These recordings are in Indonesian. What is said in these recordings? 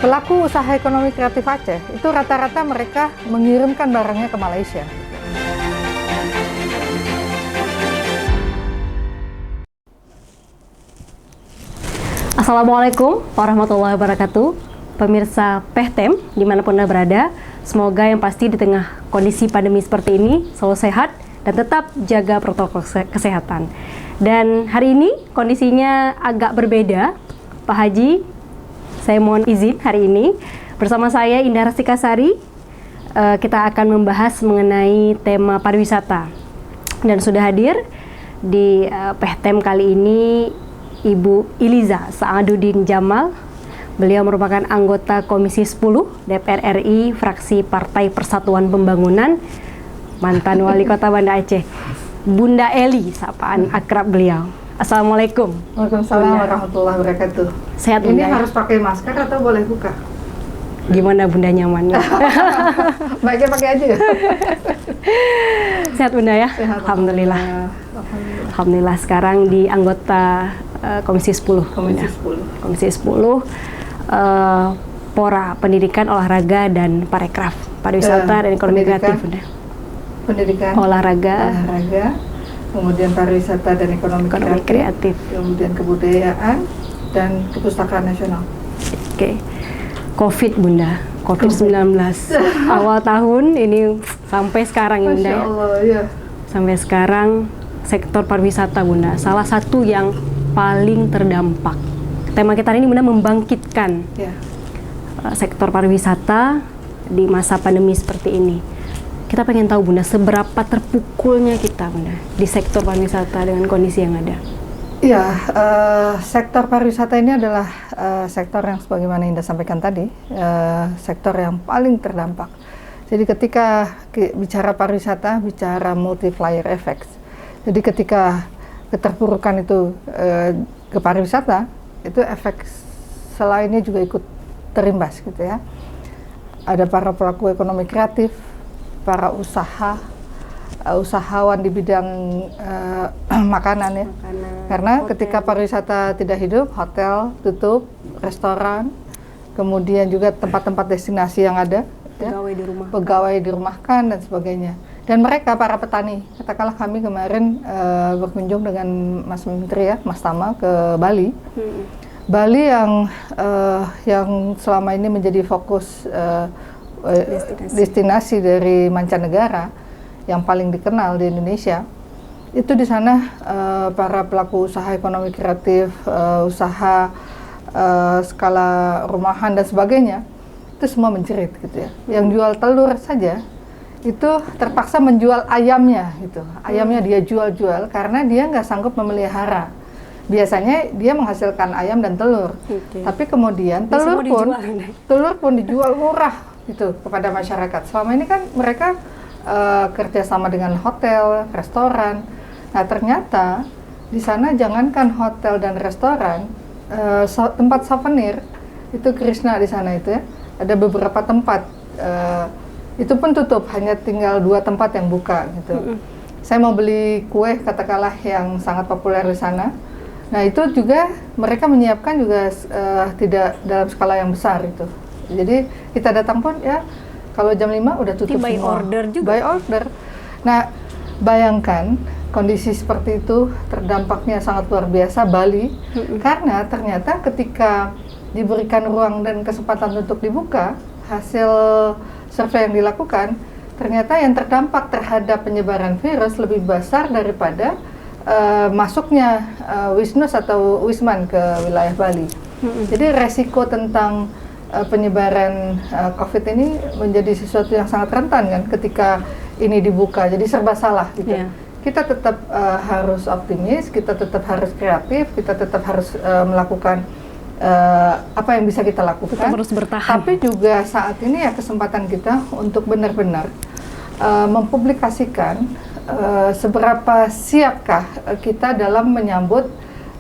Pelaku usaha ekonomi kreatif Aceh itu rata-rata mereka mengirimkan barangnya ke Malaysia. Assalamualaikum warahmatullahi wabarakatuh. Pemirsa PEHTEM dimanapun Anda berada, semoga yang pasti di tengah kondisi pandemi seperti ini selalu sehat dan tetap jaga protokol kesehatan. Dan hari ini kondisinya agak berbeda, Pak Haji. Saya mohon izin hari ini bersama saya Indah Rastikasari, kita akan membahas mengenai tema pariwisata. Dan sudah hadir di PEHTEM kali ini Ibu Iliza Sa'aduddin Jamal. Beliau merupakan anggota Komisi 10 DPR RI fraksi Partai Persatuan Pembangunan, mantan Wali Kota Banda Aceh. Bunda Eli, sapaan akrab beliau. Assalamualaikum. Waalaikumsalam warahmatullahi wabarakatuh. Sehat Ini Bunda? harus pakai masker atau boleh buka? Gimana Bunda nyamannya? Baiknya pakai aja. Sehat Bunda ya? Sehat, Alhamdulillah. Alhamdulillah. Alhamdulillah sekarang di anggota Komisi 10. Komisi Bunda. 10. Komisi 10 Pora Pendidikan, Olahraga dan Parekraf, Pariwisata dan Ekonomi Kreatif Bunda. Pendidikan, Olahraga, kemudian pariwisata dan ekonomi kreatif, kemudian kebudayaan dan kepustakaan nasional. Oke. COVID Bunda, COVID-19 awal tahun ini sampai sekarang ya Bunda. Masya Allah, ya. Sampai sekarang sektor pariwisata Bunda, salah satu yang paling terdampak. Tema kita hari ini Bunda membangkitkan sektor pariwisata di masa pandemi seperti ini. Kita pengen tahu Bunda, seberapa terpukulnya kita Bunda di sektor pariwisata dengan kondisi yang ada. Ya, sektor pariwisata ini adalah sektor yang sebagaimana Indah sampaikan tadi, sektor yang paling terdampak. Jadi ketika bicara pariwisata, bicara multiplier effects. Jadi ketika keterpurukan itu ke pariwisata, itu efek selainnya juga ikut terimbas gitu ya. Ada para pelaku ekonomi kreatif, para usahawan di bidang makanan ya. Karena hotel. Ketika pariwisata tidak hidup, hotel tutup, restoran, kemudian juga tempat-tempat destinasi yang ada, pegawai dirumahkan dan sebagainya. Dan mereka para petani, katakanlah kami kemarin berkunjung dengan Mas Menteri ya, Mas Tama ke Bali. Bali yang selama ini menjadi fokus destinasi dari mancanegara yang paling dikenal di Indonesia, itu di sana para pelaku usaha ekonomi kreatif, usaha skala rumahan dan sebagainya, itu semua menjerit gitu ya. Yang jual telur saja itu terpaksa menjual ayamnya gitu. Ayamnya dia jual-jual karena dia nggak sanggup memelihara. Biasanya dia menghasilkan ayam dan telur, tapi kemudian telur pun dijual murah gitu kepada masyarakat. Selama ini kan mereka kerjasama dengan hotel, restoran. Nah ternyata di sana jangankan hotel dan restoran, tempat souvenir itu Krishna di sana itu ya, ada beberapa tempat itu pun tutup, hanya tinggal 2 tempat yang buka gitu. Saya mau beli kue katakanlah yang sangat populer di sana. Nah itu juga mereka menyiapkan juga tidak dalam skala yang besar itu. Jadi kita datang pun ya kalau jam 5 udah tutup by semua. Order juga. By order. Nah bayangkan kondisi seperti itu terdampaknya sangat luar biasa Bali. Karena ternyata ketika diberikan ruang dan kesempatan untuk dibuka, hasil survei yang dilakukan, ternyata yang terdampak terhadap penyebaran virus lebih besar daripada masuknya Wisnus atau Wisman ke wilayah Bali. Jadi resiko tentang penyebaran COVID ini menjadi sesuatu yang sangat rentan kan ketika ini dibuka. Jadi serba salah gitu. Kita tetap harus optimis, kita tetap harus kreatif, kita tetap harus melakukan apa yang bisa kita lakukan. Kita harus bertahan. Tapi juga saat ini ya kesempatan kita untuk benar-benar mempublikasikan seberapa siapkah kita dalam menyambut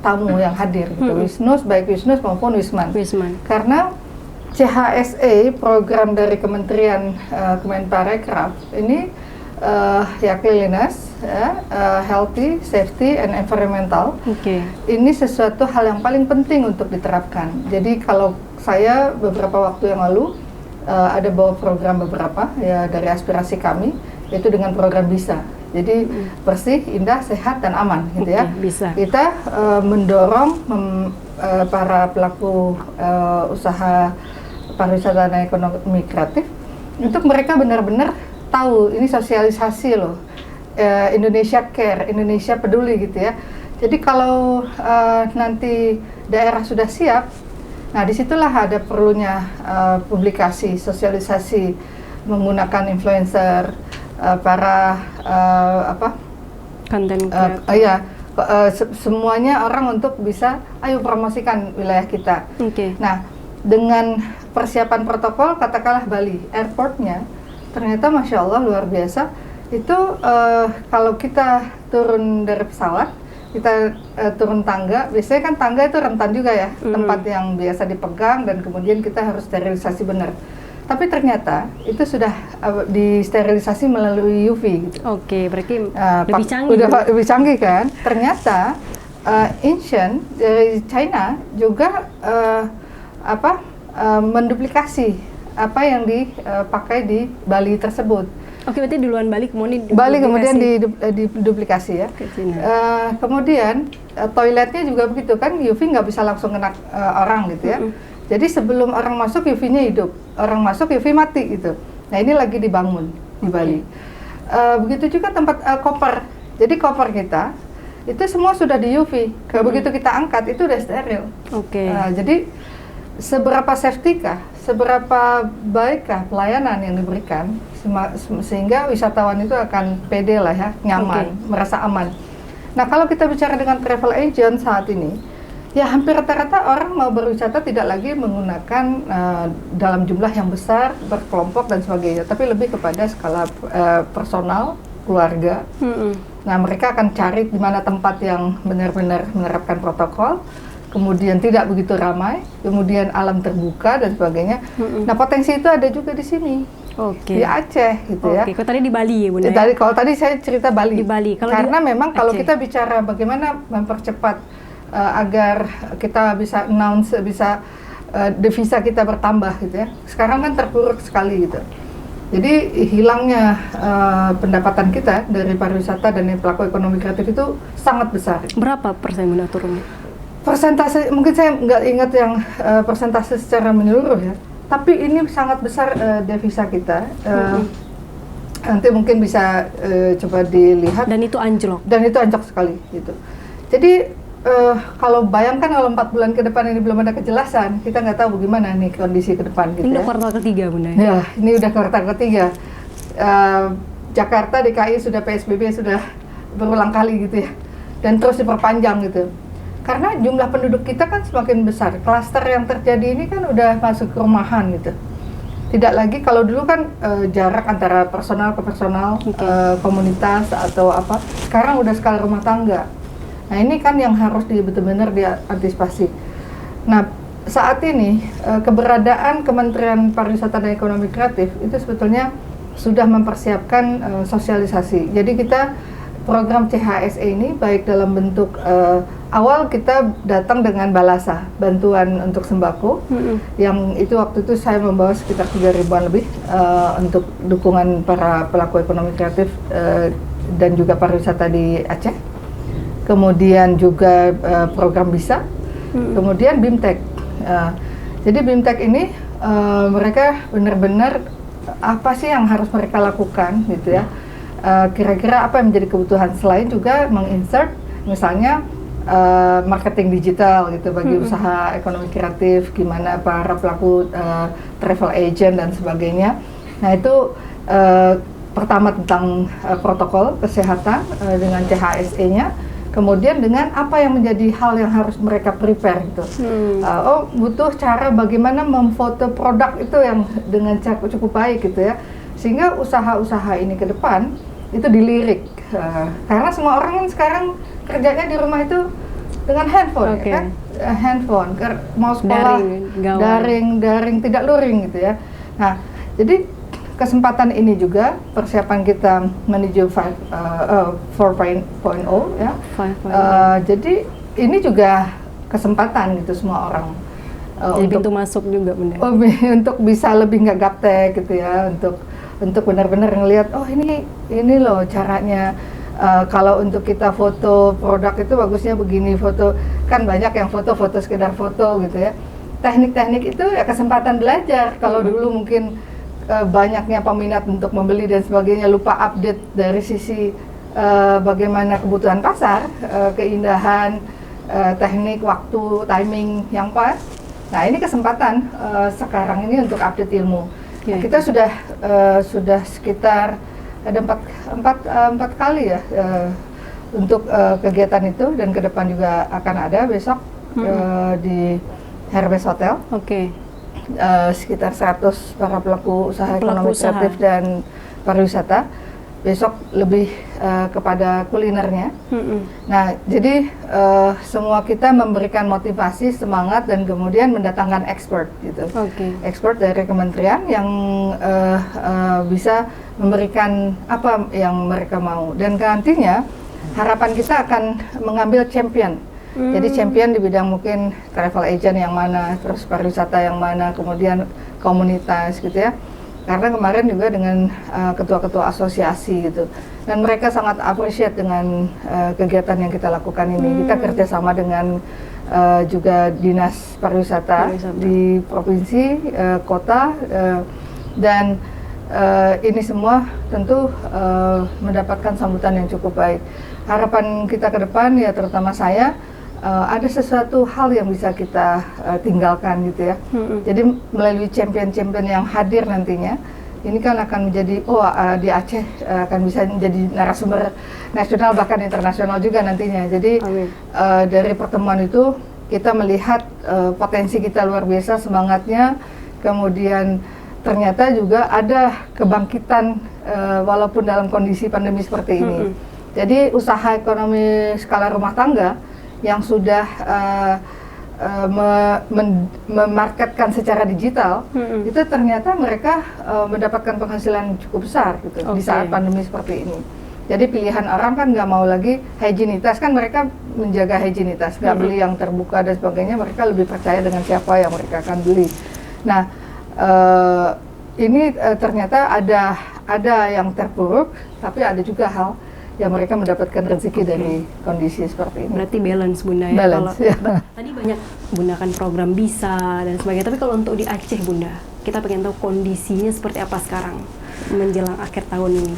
tamu yang hadir gitu. Wisnus, baik Wisnus maupun Wisman. Karena CHSE, program dari Kementerian Kemenparekraf ini ya cleanliness, healthy, safety, and environmental. Ini sesuatu hal yang paling penting untuk diterapkan. Jadi kalau saya beberapa waktu yang lalu ada bawa program beberapa ya dari aspirasi kami, yaitu dengan program BISA. Jadi bersih, indah, sehat, dan aman, gitu ya. Bisa. Kita mendorong para pelaku usaha pariwisata dan ekonomi kreatif untuk mereka benar-benar tahu ini sosialisasi loh, Indonesia Care, Indonesia peduli, gitu ya. Jadi kalau nanti daerah sudah siap, nah disitulah ada perlunya publikasi, sosialisasi menggunakan influencer, para konten semuanya orang untuk bisa ayo promosikan wilayah kita. Nah, dengan persiapan protokol, katakanlah Bali, airportnya ternyata Masya Allah luar biasa. Itu kalau kita turun dari pesawat, kita turun tangga, biasanya kan tangga itu rentan juga ya, tempat yang biasa dipegang dan kemudian kita harus sterilisasi benar. Tapi ternyata itu sudah disterilisasi melalui UV gitu. Berarti lebih canggih. Lebih canggih kan? Ternyata Incheon dari China juga menduplikasi apa yang dipakai di Bali tersebut. Berarti duluan Bali kemudian diduplikasi ya. Kemudian toiletnya juga begitu kan, UV nggak bisa langsung kena orang gitu ya. Jadi sebelum orang masuk UV-nya hidup, orang masuk UV mati gitu. Nah ini lagi dibangun di Bali. Begitu juga tempat koper. Jadi koper kita itu semua sudah di UV. Begitu kita angkat itu udah steril. Jadi seberapa safety kah, seberapa baikkah pelayanan yang diberikan sehingga wisatawan itu akan pede lah ya, nyaman, merasa aman. Nah kalau kita bicara dengan travel agent saat ini, ya hampir rata-rata orang mau berwisata tidak lagi menggunakan dalam jumlah yang besar, berkelompok dan sebagainya, tapi lebih kepada skala personal, keluarga. Nah mereka akan cari di mana tempat yang benar-benar menerapkan protokol, kemudian tidak begitu ramai, kemudian alam terbuka dan sebagainya. Nah potensi itu ada juga di sini. Di Aceh gitu ya. Kalau tadi di Bali ya Bunda? Kalau tadi saya cerita Bali. Di Bali. Karena memang kalau kita bicara bagaimana mempercepat agar kita bisa announce, devisa kita bertambah gitu ya. Sekarang kan terpuruk sekali gitu. Jadi hilangnya pendapatan kita dari pariwisata dan pelaku ekonomi kreatif itu sangat besar. Berapa persen Bunda turunnya? Persentase, mungkin saya nggak ingat yang persentase secara menyeluruh ya. Tapi ini sangat besar devisa kita. Nanti mungkin bisa coba dilihat. Dan itu anjlok. Dan itu anjlok sekali gitu. Jadi kalau bayangkan kalau 4 bulan ke depan ini belum ada kejelasan, kita nggak tahu bagaimana nih kondisi ke depan gitu. Ini udah kuartal ketiga Bunda. Ya, ini udah kuartal ketiga. Jakarta, DKI sudah PSBB sudah berulang kali gitu ya. Dan terus diperpanjang gitu. Karena jumlah penduduk kita kan semakin besar, klaster yang terjadi ini kan udah masuk ke rumahan gitu. Tidak lagi kalau dulu kan jarak antara personal ke personal, komunitas atau apa, sekarang udah skala rumah tangga. Nah ini kan yang harus benar-benar diantisipasi. Nah saat ini keberadaan Kementerian Pariwisata dan Ekonomi Kreatif itu sebetulnya sudah mempersiapkan sosialisasi. Jadi kita program CHSE ini baik dalam bentuk awal kita datang dengan balasa, bantuan untuk sembako, yang itu waktu itu saya membawa sekitar 3.000-an lebih untuk dukungan para pelaku ekonomi kreatif dan juga pariwisata di Aceh. Kemudian juga program BISA, kemudian BIMTEK. Jadi BIMTEK ini mereka benar-benar apa sih yang harus mereka lakukan gitu ya. Kira-kira apa yang menjadi kebutuhan selain juga menginsert misalnya marketing digital gitu bagi usaha ekonomi kreatif, gimana para pelaku travel agent dan sebagainya. Nah itu pertama tentang protokol kesehatan dengan CHSE-nya, kemudian dengan apa yang menjadi hal yang harus mereka prepare gitu. Butuh cara bagaimana memfoto produk itu yang dengan cukup baik gitu ya, sehingga usaha-usaha ini ke depan itu dilirik, karena semua orang kan sekarang kerjanya di rumah itu dengan handphone, ya kan? Handphone, mau sekolah daring tidak luring gitu ya. Nah, jadi kesempatan ini juga persiapan kita menuju 4.0 ya. Jadi ini juga kesempatan gitu semua orang. Jadi pintu masuk juga Bunda. Untuk bisa lebih nggak gaptek gitu ya, untuk benar-benar ngelihat oh ini loh caranya. Kalau untuk kita foto produk itu bagusnya begini, foto kan banyak yang foto sekedar foto gitu ya. Teknik-teknik itu ya kesempatan belajar. Kalau dulu mungkin banyaknya peminat untuk membeli dan sebagainya, lupa update dari sisi bagaimana kebutuhan pasar, keindahan, teknik, waktu, timing yang pas. Nah ini kesempatan sekarang ini untuk update ilmu. Nah, kita sudah sekitar ada empat kali ya untuk kegiatan itu, dan ke depan juga akan ada besok di Hermes Hotel. Sekitar 100 para pelaku usaha ekonomi kreatif dan pariwisata. Besok lebih kepada kulinernya. Nah, jadi semua kita memberikan motivasi, semangat, dan kemudian mendatangkan expert gitu. Expert dari kementerian yang bisa memberikan apa yang mereka mau. Dan nantinya harapan kita akan mengambil champion. Jadi champion di bidang mungkin travel agent yang mana, terus pariwisata yang mana, kemudian komunitas gitu ya. Karena kemarin juga dengan ketua-ketua asosiasi gitu, dan mereka sangat appreciate dengan kegiatan yang kita lakukan ini. Kita kerjasama dengan juga dinas pariwisata di provinsi, kota, dan ini semua tentu mendapatkan sambutan yang cukup baik. Harapan kita ke depan ya, terutama saya, ada sesuatu hal yang bisa kita tinggalkan gitu ya. Jadi melalui champion-champion yang hadir nantinya, ini kan akan menjadi di Aceh akan bisa menjadi narasumber nasional bahkan internasional juga nantinya. Jadi dari pertemuan itu kita melihat potensi kita luar biasa, semangatnya, kemudian ternyata juga ada kebangkitan walaupun dalam kondisi pandemi seperti ini. Jadi usaha ekonomi skala rumah tangga yang sudah memarketkan secara digital, itu ternyata mereka mendapatkan penghasilan cukup besar gitu di saat pandemi seperti ini. Jadi pilihan orang kan nggak mau lagi higienitas, kan mereka menjaga higienitas, nggak beli yang terbuka dan sebagainya, mereka lebih percaya dengan siapa yang mereka akan beli. Nah, ini ternyata ada yang terpuruk, tapi ada juga hal yang mereka mendapatkan rezeki dari kondisi seperti ini. Berarti balance Bunda ya. Balance, ya. Tadi banyak Bunda kan program bisa dan sebagainya, tapi kalau untuk di Aceh Bunda, kita pengen tahu kondisinya seperti apa sekarang menjelang akhir tahun ini.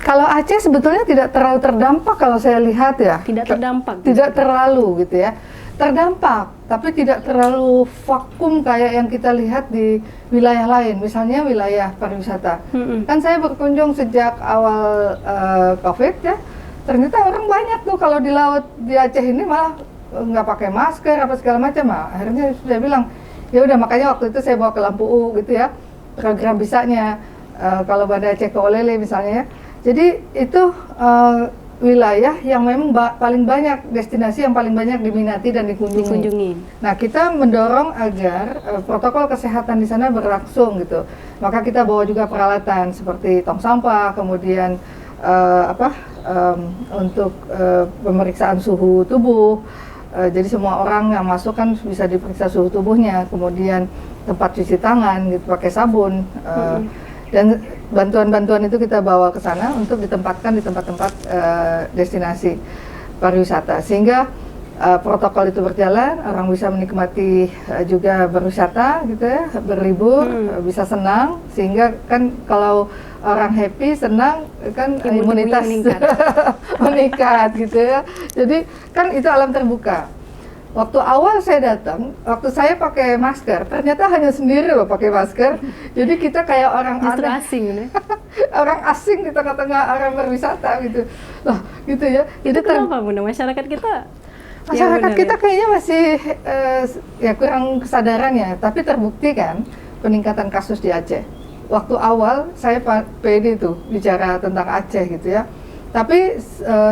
Kalau Aceh sebetulnya tidak terlalu terdampak kalau saya lihat ya. Tidak terdampak? Tidak terlalu gitu ya. Terdampak, tapi tidak terlalu vakum kayak yang kita lihat di wilayah lain, misalnya wilayah pariwisata. Kan saya berkunjung sejak awal COVID ya, ternyata orang banyak tuh kalau di laut di Aceh ini malah nggak pakai masker apa segala macam. Akhirnya sudah bilang, ya udah, makanya waktu itu saya bawa ke Lampu U gitu ya, program bisanya kalau Banda Aceh ke Olele misalnya ya. Jadi itu wilayah yang memang paling banyak, destinasi yang paling banyak diminati dan dikunjungi. Nah, kita mendorong agar protokol kesehatan di sana berlangsung gitu. Maka kita bawa juga peralatan seperti tong sampah, kemudian untuk pemeriksaan suhu tubuh. Jadi semua orang yang masuk kan bisa diperiksa suhu tubuhnya, kemudian tempat cuci tangan gitu pakai sabun. Dan bantuan-bantuan itu kita bawa ke sana untuk ditempatkan di tempat-tempat destinasi pariwisata, sehingga protokol itu berjalan, orang bisa menikmati juga berwisata gitu ya, berlibur, bisa senang, sehingga kan kalau orang happy, senang, kan imunitas meningkat gitu ya. Jadi kan itu alam terbuka. Waktu awal saya datang, waktu saya pakai masker, ternyata hanya sendiri loh pakai masker. Jadi kita kayak orang asing, orang asing di tengah-tengah orang berwisata gitu. Loh, gitu ya. Itu kenapa Bunda? Masyarakat kita kayaknya masih ya kurang kesadaran ya. Tapi terbukti kan peningkatan kasus di Aceh. Waktu awal saya pede tuh bicara tentang Aceh gitu ya. Tapi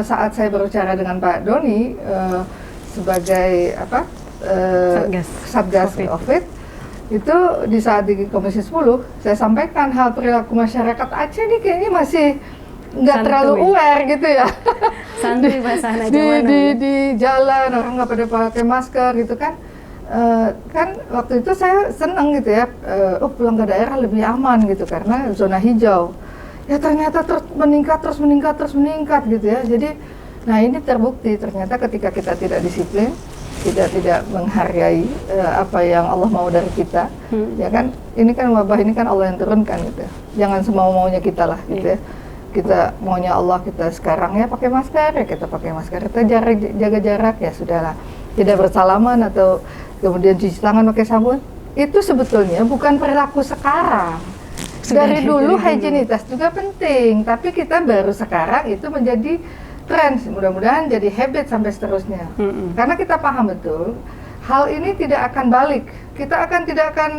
saat saya berbicara dengan Pak Doni sebagai Satgas COVID, itu di saat di Komisi 10 saya sampaikan hal perilaku masyarakat Aceh ini kayaknya masih nggak terlalu aware gitu ya. Santuy bahasa anak di jalan orang nggak pada pakai masker gitu kan. Kan waktu itu saya senang gitu ya, pulang ke daerah lebih aman gitu karena zona hijau. Ya ternyata terus meningkat gitu ya. Jadi, nah ini terbukti ternyata ketika kita tidak disiplin, tidak menghargai apa yang Allah mau dari kita, ya kan? Ini kan wabah ini kan Allah yang turunkan gitu. Jangan semau-maunya kita lah gitu ya. Kita maunya Allah kita sekarang ya pakai masker, ya kita pakai masker, kita jaga jarak ya sudahlah. Tidak bersalaman atau kemudian cuci tangan pakai sabun. Itu sebetulnya bukan perilaku sekarang. Dari dulu higienitas juga penting, tapi kita baru sekarang itu menjadi tren. Mudah-mudahan jadi habit sampai seterusnya. Karena kita paham betul hal ini tidak akan balik. Kita tidak akan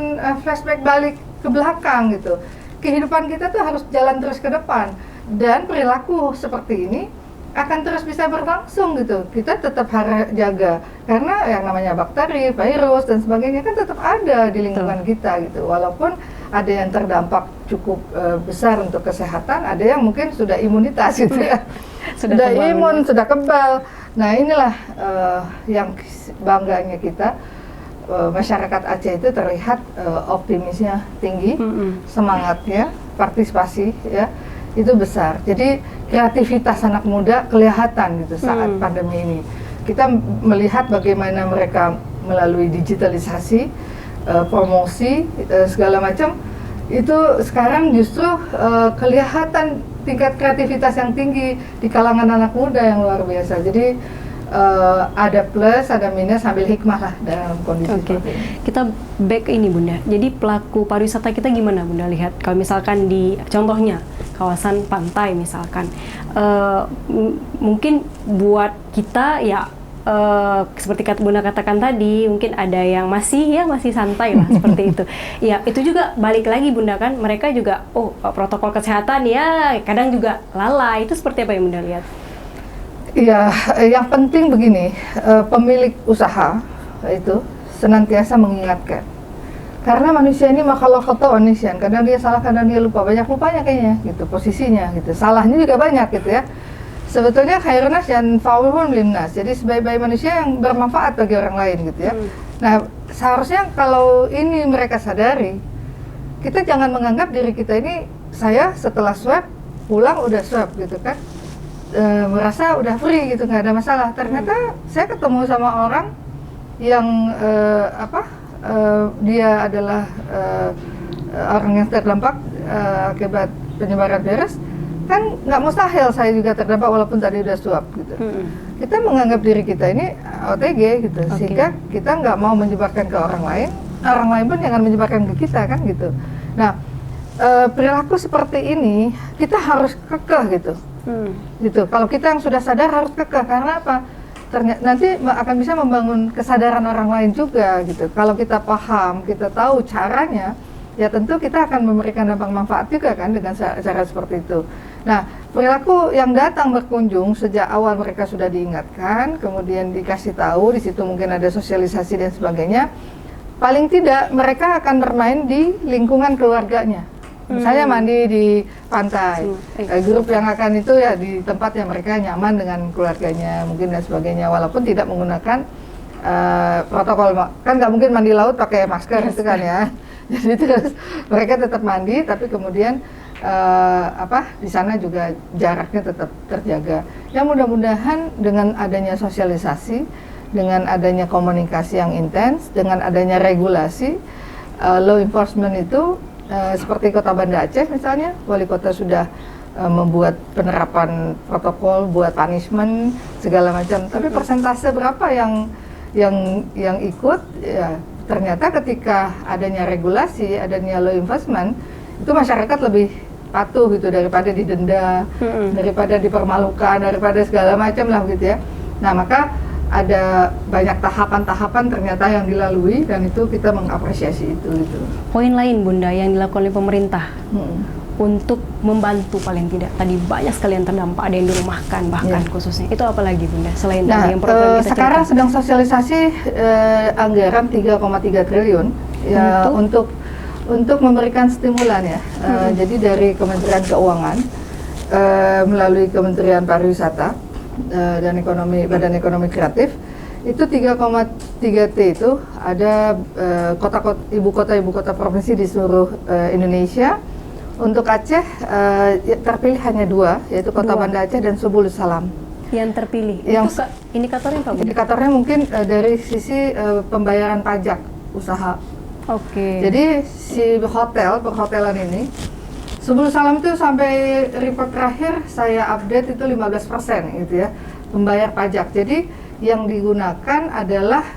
flashback balik ke belakang gitu. Kehidupan kita tuh harus jalan terus ke depan. Dan perilaku seperti ini akan terus bisa berlangsung gitu. Kita tetap harus jaga karena yang namanya bakteri, virus dan sebagainya kan tetap ada di lingkungan kita gitu. Walaupun ada yang terdampak cukup besar untuk kesehatan, ada yang mungkin sudah imunitas gitu ya. sudah imun, sudah kebal. Nah, inilah yang bangganya kita. Masyarakat Aceh itu terlihat optimisnya tinggi, semangatnya, partisipasi ya itu besar. Jadi kreativitas anak muda kelihatan gitu saat pandemi ini. Kita melihat bagaimana mereka melalui digitalisasi, promosi, segala macam, itu sekarang justru kelihatan tingkat kreativitas yang tinggi di kalangan anak muda yang luar biasa. Jadi ada plus, ada minus, sambil hikmah lah dalam kondisi seperti ini. Kita back ini Bunda, jadi pelaku pariwisata kita gimana Bunda lihat? Kalau misalkan di contohnya kawasan pantai misalkan, mungkin buat kita ya seperti Bunda katakan tadi, mungkin ada yang masih santai lah seperti itu. Ya itu juga balik lagi Bunda kan, mereka juga protokol kesehatan ya kadang juga lalai. Itu seperti apa yang Bunda lihat? Ya, yang penting begini, pemilik usaha itu senantiasa mengingatkan. Karena manusia ini makhluk khata' nisyan, kadang dia salah, kadang dia lupa, banyak lupanya kayaknya gitu, posisinya gitu. Salahnya juga banyak gitu ya. Sebetulnya khairun nas yanfa'uhum linnas. Jadi sebaik-baik manusia yang bermanfaat bagi orang lain gitu ya. Nah, seharusnya kalau ini mereka sadari, kita jangan menganggap diri kita ini, saya setelah swab pulang udah swab gitu kan. Merasa udah free gitu, nggak ada masalah. Ternyata saya ketemu sama orang yang dia adalah orang yang terdampak akibat penyebaran virus, kan nggak mustahil saya juga terdampak walaupun tadi udah swab gitu. Kita menganggap diri kita ini OTG gitu, sehingga kita nggak mau menyebarkan ke orang lain pun jangan menyebarkan ke kita kan gitu. Nah, perilaku seperti ini kita harus kekeh gitu. Gitu. Kalau kita yang sudah sadar harus kekeh, karena apa? Nanti akan bisa membangun kesadaran orang lain juga gitu. Kalau kita paham, kita tahu caranya, ya tentu kita akan memberikan dampak manfaat juga kan dengan cara seperti itu. Nah, perilaku yang datang berkunjung sejak awal mereka sudah diingatkan, kemudian dikasih tahu, di situ mungkin ada sosialisasi dan sebagainya. Paling tidak mereka akan bermain di lingkungan keluarganya. Misalnya mandi di pantai, grup yang akan itu ya di tempat yang mereka nyaman dengan keluarganya mungkin dan sebagainya, walaupun tidak menggunakan protokol, kan nggak mungkin mandi laut pakai masker itu kan ya. Jadi terus mereka tetap mandi, tapi kemudian di sana juga jaraknya tetap terjaga. Ya mudah-mudahan dengan adanya sosialisasi, dengan adanya komunikasi yang intens, dengan adanya regulasi, law enforcement itu seperti Kota Banda Aceh misalnya, wali kota sudah membuat penerapan protokol, buat punishment segala macam. Tapi persentase berapa yang ikut? Ya, ternyata ketika adanya regulasi, adanya law enforcement, itu masyarakat lebih patuh gitu daripada didenda, daripada dipermalukan, daripada segala macam lah gitu ya. Nah, maka ada banyak tahapan-tahapan ternyata yang dilalui, dan itu kita mengapresiasi itu gitu. Poin lain Bunda yang dilakukan oleh pemerintah untuk membantu paling tidak, tadi banyak sekali yang terdampak, ada yang dirumahkan bahkan khususnya, itu apa lagi Bunda selain tadi yang program kita sekarang cerita? Sedang sosialisasi anggaran 3,3 triliun ya untuk memberikan stimulan ya. Jadi dari Kementerian Keuangan melalui Kementerian Pariwisata dan Badan Ekonomi Kreatif itu 3,3 T itu ada ibu kota provinsi di seluruh Indonesia. Untuk Aceh terpilih hanya 2, yaitu Kota Banda Aceh dan Subul Salam. Yang terpilih, itu indikatornya apa? Indikatornya mungkin dari sisi pembayaran pajak usaha. Oke. Jadi si perhotelan ini, Subul Salam itu sampai report terakhir saya update itu 15% gitu ya, pembayar pajak. Jadi yang digunakan adalah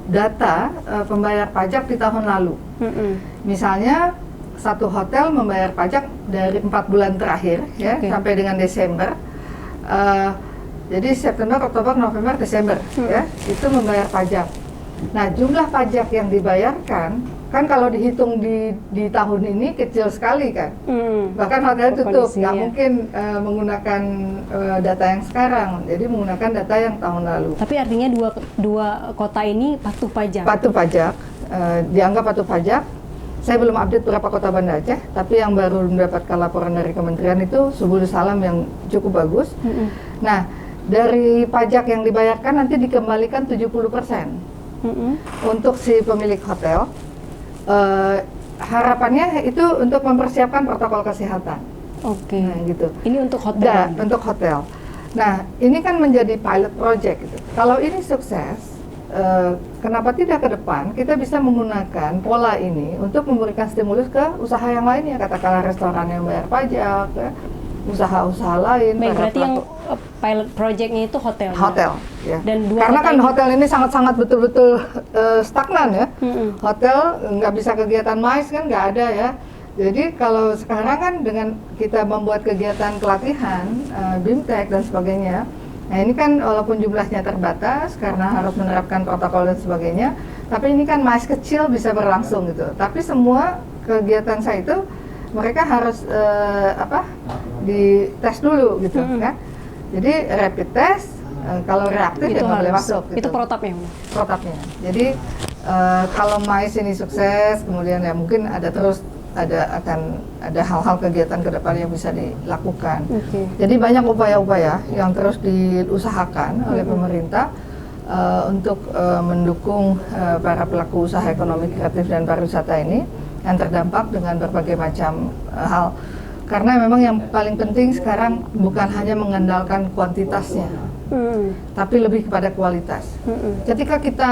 data pembayar pajak di tahun lalu. Misalnya satu hotel membayar pajak dari 4 bulan terakhir ya, sampai dengan Desember. Jadi September, Oktober, November, Desember ya, itu membayar pajak. Nah, jumlah pajak yang dibayarkan kan kalau dihitung di tahun ini kecil sekali kan. Bahkan hotel tutup, nggak mungkin menggunakan data yang sekarang. Jadi menggunakan data yang tahun lalu. Tapi artinya dua kota ini patuh pajak. Patuh pajak, dianggap patuh pajak. Saya belum update berapa kota Banda Aceh, tapi yang baru mendapatkan laporan dari kementerian itu Subul Salam yang cukup bagus. Nah, dari pajak yang dibayarkan nanti dikembalikan 70% untuk si pemilik hotel. Harapannya itu untuk mempersiapkan protokol kesehatan. Oke. Nah, gitu. Ini untuk hotel. Untuk hotel. Nah, ini kan menjadi pilot project gitu. Kalau ini sukses, kenapa tidak ke depan kita bisa menggunakan pola ini untuk memberikan stimulus ke usaha yang lainnya, katakanlah restoran yang bayar pajak, ya, usaha-usaha lain. Baik, berarti yang pilot projectnya itu hotel. Hotel, ya. Dan karena kan hotel ini sangat-sangat betul-betul stagnan ya. Hotel nggak bisa kegiatan MICE kan nggak ada ya. Jadi kalau sekarang kan dengan kita membuat kegiatan pelatihan, BIMTEK dan sebagainya. Nah ini kan walaupun jumlahnya terbatas karena harus menerapkan protokol dan sebagainya, tapi ini kan MICE kecil bisa berlangsung gitu. Tapi semua kegiatan saya itu mereka harus dites dulu gitu kan. Jadi rapid test, kalau reaktif ya nggak boleh masuk. Gitu. Itu protapnya. Protapnya. Jadi kalau MICE ini sukses, kemudian ya mungkin akan ada hal-hal kegiatan ke depan yang bisa dilakukan. Jadi banyak upaya-upaya yang terus diusahakan oleh pemerintah untuk mendukung para pelaku usaha ekonomi kreatif dan pariwisata ini yang terdampak dengan berbagai macam hal. Karena memang yang paling penting sekarang bukan hanya mengandalkan kuantitasnya, tapi lebih kepada kualitas. Ketika kita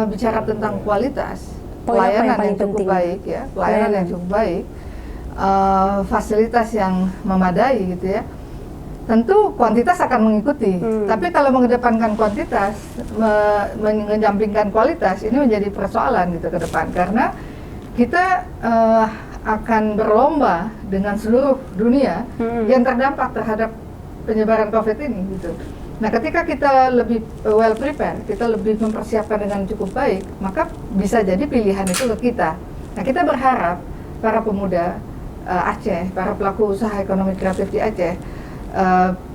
bicara tentang kualitas, pelayanan yang cukup baik ya, pelayanan yang cukup baik, fasilitas yang memadai gitu ya, tentu kuantitas akan mengikuti. Tapi kalau mengedepankan kuantitas, menyampingkan kualitas, ini menjadi persoalan gitu ke depan, karena kita akan berlomba dengan seluruh dunia yang terdampak terhadap penyebaran COVID ini gitu. Nah, ketika kita lebih well prepare, kita lebih mempersiapkan dengan cukup baik, maka bisa jadi pilihan itu ke kita. Nah, kita berharap para pemuda Aceh, para pelaku usaha ekonomi kreatif di Aceh,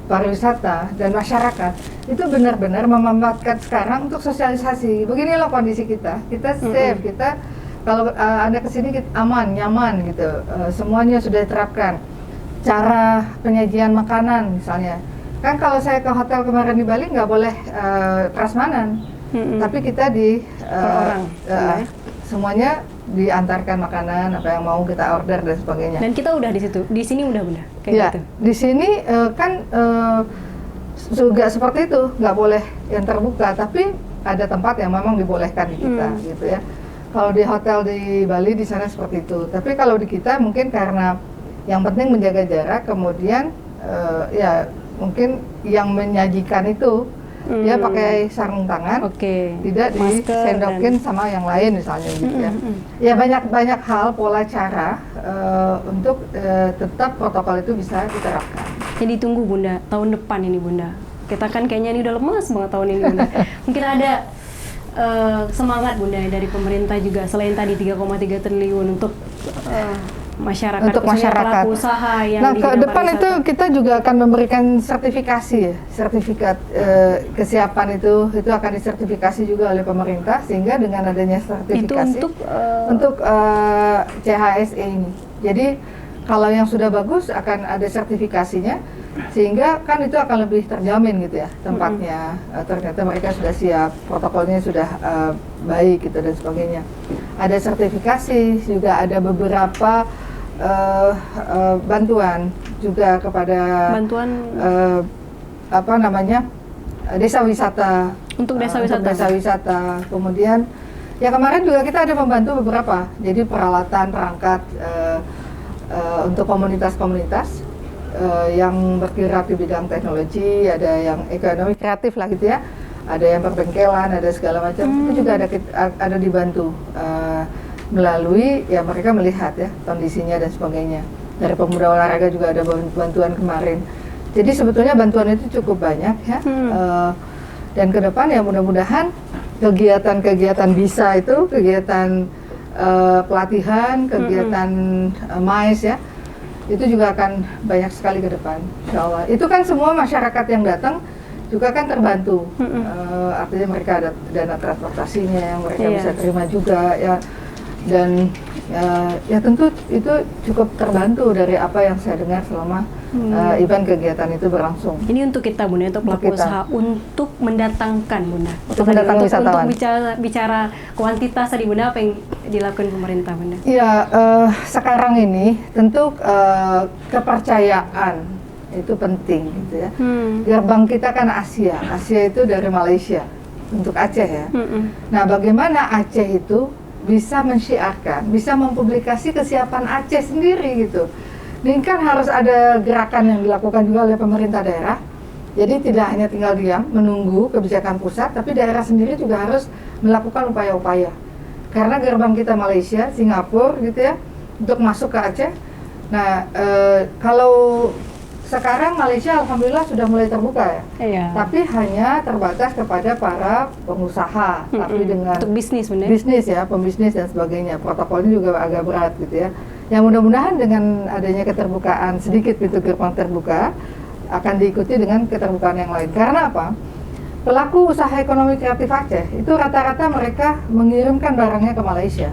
pariwisata dan masyarakat itu benar-benar memanfaatkan sekarang untuk sosialisasi. Beginilah kondisi kita safe, kita kalau Anda kesini kita aman, nyaman gitu, semuanya sudah diterapkan. Cara penyajian makanan misalnya. Kan kalau saya ke hotel kemarin di Bali nggak boleh prasmanan, tapi kita semuanya diantarkan makanan apa yang mau kita order dan sebagainya. Dan kita udah di sini udah kayak ya, gitu. Di sini kan juga seperti itu, nggak boleh yang terbuka, tapi ada tempat yang memang dibolehkan di kita gitu ya. Kalau di hotel di Bali di sana seperti itu, tapi kalau di kita mungkin karena yang penting menjaga jarak, kemudian ya mungkin yang menyajikan itu dia pakai sarung tangan, tidak disendokin sama yang lain misalnya gitu ya. Ya banyak hal pola cara untuk tetap protokol itu bisa diterapkan. Jadi tunggu Bunda, tahun depan ini Bunda. Kita kan kayaknya ini udah lemas banget tahun ini Bunda. Mungkin ada semangat Bunda dari pemerintah juga selain tadi 3,3 triliun untuk masyarakat, untuk khususnya masyarakat. pelaku usaha yang Nah, di ke bidang depan itu pariwisata. kita juga akan memberikan sertifikasi ya, sertifikat kesiapan itu akan disertifikasi juga oleh pemerintah, sehingga dengan adanya sertifikasi Itu untuk CHSE ini. Jadi kalau yang sudah bagus akan ada sertifikasinya, sehingga kan itu akan lebih terjamin gitu ya tempatnya. Ternyata mereka sudah siap, protokolnya sudah baik gitu dan sebagainya. Ada sertifikasi, juga ada beberapa bantuan juga kepada bantuan desa wisata. untuk desa Untuk wisata. desa wisata. Kemudian ya kemarin juga kita ada membantu beberapa, jadi peralatan perangkat untuk komunitas-komunitas yang bergerak di bidang teknologi, ada yang ekonomi kreatif lah gitu ya, ada yang perbengkelan, ada segala macam. Itu juga ada dibantu melalui ya mereka melihat ya kondisinya dan sebagainya. Dari pemuda olahraga juga ada bantuan kemarin. Jadi sebetulnya bantuan itu cukup banyak ya. Dan ke depan ya mudah-mudahan kegiatan-kegiatan bisa itu, kegiatan pelatihan, kegiatan MICE ya, itu juga akan banyak sekali ke depan, insya Allah. Itu kan semua masyarakat yang datang juga kan terbantu, artinya mereka ada dana transportasinya yang mereka bisa terima juga ya, dan ya tentu itu cukup terbantu dari apa yang saya dengar selama event kegiatan itu berlangsung. Ini untuk kita Bunda, untuk pelaku Untuk kita. usaha, untuk mendatangkan Bunda. Untuk mendatangkan wisatawan. Untuk bicara kuantitas tadi Bunda, apa yang dilakukan pemerintah Bunda? Ya, sekarang ini tentu kepercayaan itu penting gitu ya. Gerbang kita kan Asia itu dari Malaysia untuk Aceh ya. Nah, bagaimana Aceh itu bisa mensyiarkan, bisa mempublikasi kesiapan Aceh sendiri gitu. Ini kan harus ada gerakan yang dilakukan juga oleh pemerintah daerah. Jadi tidak hanya tinggal diam menunggu kebijakan pusat, tapi daerah sendiri juga harus melakukan upaya-upaya. Karena gerbang kita Malaysia, Singapura gitu ya, untuk masuk ke Aceh. Nah, kalau sekarang Malaysia alhamdulillah sudah mulai terbuka ya. Iya. Tapi hanya terbatas kepada para pengusaha, tapi dengan untuk bisnis Bunda. bisnis ya, pembisnis dan sebagainya. Protokolnya juga agak berat gitu ya. Yang mudah-mudahan dengan adanya keterbukaan sedikit pintu gerbang terbuka akan diikuti dengan keterbukaan yang lain. Karena apa? Pelaku usaha ekonomi kreatif Aceh itu rata-rata mereka mengirimkan barangnya ke Malaysia.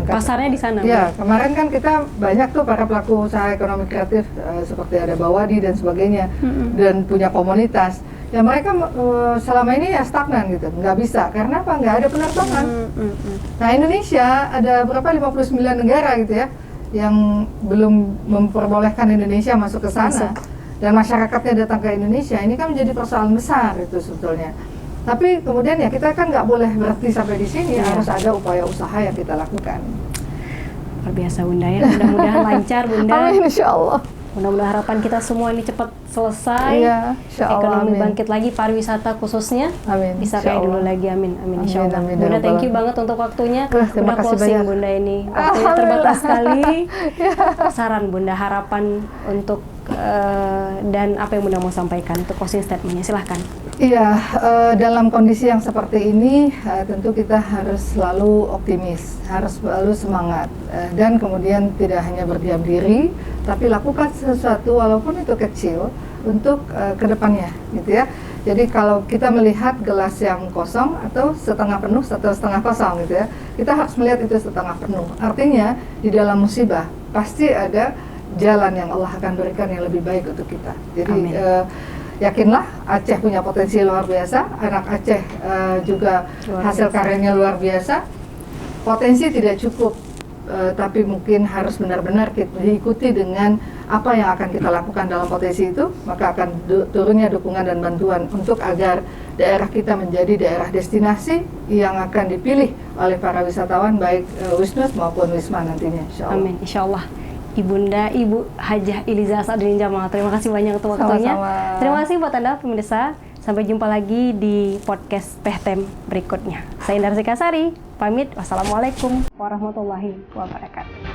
Pasarnya di sana. Ya, kemarin kan kita banyak tuh para pelaku usaha ekonomi kreatif seperti ada Bawadi dan sebagainya, dan punya komunitas. Ya mereka selama ini ya stagnan gitu, nggak bisa. Karena apa? Nggak ada penerbangan. Nah, Indonesia ada berapa 59 negara gitu ya yang belum memperbolehkan Indonesia masuk ke sana. Dan masyarakatnya datang ke Indonesia, ini kan menjadi persoalan besar itu sebetulnya. Tapi kemudian ya kita kan nggak boleh berhenti sampai di sini, harus ada upaya usaha yang kita lakukan. Luar biasa Bunda ya, mudah-mudahan lancar Bunda. Amin, insya Allah. Mudah-mudahan harapan kita semua ini cepat selesai. Iya, insya Allah. Ekonomi Amin. bangkit lagi, pariwisata khususnya Amin, bisa insya kayak dulu Allah. lagi. Amin, amin, insya Allah. Amin, Bunda, ya thank you Rabbal banget untuk waktunya. terima Udah kasih closing banyak. Bunda ini. Waktunya terbatas sekali. Saran Bunda, harapan untuk dan apa yang Bunda mau sampaikan untuk closing statementnya, silahkan. Iya, dalam kondisi yang seperti ini tentu kita harus selalu optimis, harus selalu semangat, dan kemudian tidak hanya berdiam diri, tapi lakukan sesuatu walaupun itu kecil untuk kedepannya, gitu ya. Jadi kalau kita melihat gelas yang kosong atau setengah penuh atau setengah kosong, gitu ya, kita harus melihat itu setengah penuh. Artinya di dalam musibah pasti ada jalan yang Allah akan berikan yang lebih baik untuk kita. Jadi yakinlah, Aceh punya potensi luar biasa, anak Aceh juga hasil karyanya luar biasa. Potensi tidak cukup, tapi mungkin harus benar-benar diikuti dengan apa yang akan kita lakukan dalam potensi itu, maka akan turunnya dukungan dan bantuan untuk agar daerah kita menjadi daerah destinasi yang akan dipilih oleh para wisatawan, baik Wisnus maupun Wisma nantinya, insya Allah. Amin, insya Allah. Ibunda, Ibu Hajah Iliza Sadrin Jamal, terima kasih banyak untuk waktunya. Sama-sama. Terima kasih buat Anda pemirsa. Sampai jumpa lagi di podcast Pehtem berikutnya. Saya Indar Sikasari, pamit. Wassalamualaikum warahmatullahi wabarakatuh.